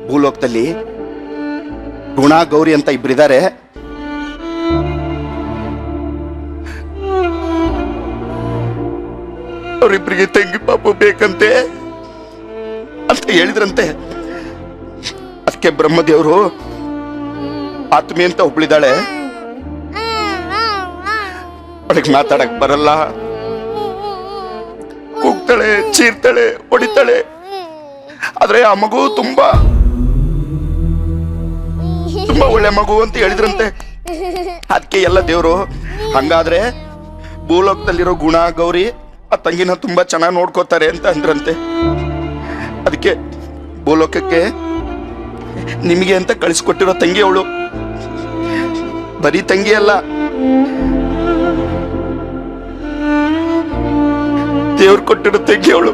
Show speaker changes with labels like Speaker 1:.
Speaker 1: ಭೂಲೋಕದಲ್ಲಿ ಗುಣ ಗೌರಿ ಅಂತ ಇಬ್ಬರಿದ್ದಾರೆ. ಅವರಿಬ್ಬರಿಗೆ ತಂಗಿ ಪಾಪು ಬೇಕಂತೆ ಅಂತ ಹೇಳಿದ್ರಂತೆ. ಅದಕ್ಕೆ ಬ್ರಹ್ಮದೇವರು ಆತ್ಮಿ ಅಂತ ಒಬ್ಳಿದಾಳೆ, ಅವಳಿಗೆ ಮಾತಾಡಕ್ ಬರಲ್ಲ, ಕೂಗ್ತಾಳೆ, ಚೀರ್ತಾಳೆ, ಹೊಡಿತಾಳೆ. ಆದ್ರೆ ಆ ಮಗು ತುಂಬಾ ಒಳ್ಳೆ ಮಗು ಅಂತ ಹೇಳಿದ್ರಂತೆ. ಅದಕ್ಕೆ ಎಲ್ಲ ದೇವ್ರು ಹಂಗಾದ್ರೆ ಭೂಲೋಕದಲ್ಲಿರೋ ಗುಣ ಗೌರಿ ಆ ತಂಗಿನ ತುಂಬಾ ಚೆನ್ನಾಗಿ ನೋಡ್ಕೋತಾರೆ ಅಂತ ಅಂದ್ರಂತೆ. ಅದಕ್ಕೆ ಭೂಲೋಕಕ್ಕೆ ನಿಮಗೆ ಅಂತ ಕಳಿಸ್ಕೊಟ್ಟಿರೋ ತಂಗಿ ಅವಳು. ಬರೀ ತಂಗಿ ಅಲ್ಲ, ದೇವ್ರು ಕೊಟ್ಟಿರೋ ತಂಗಿ ಅವಳು.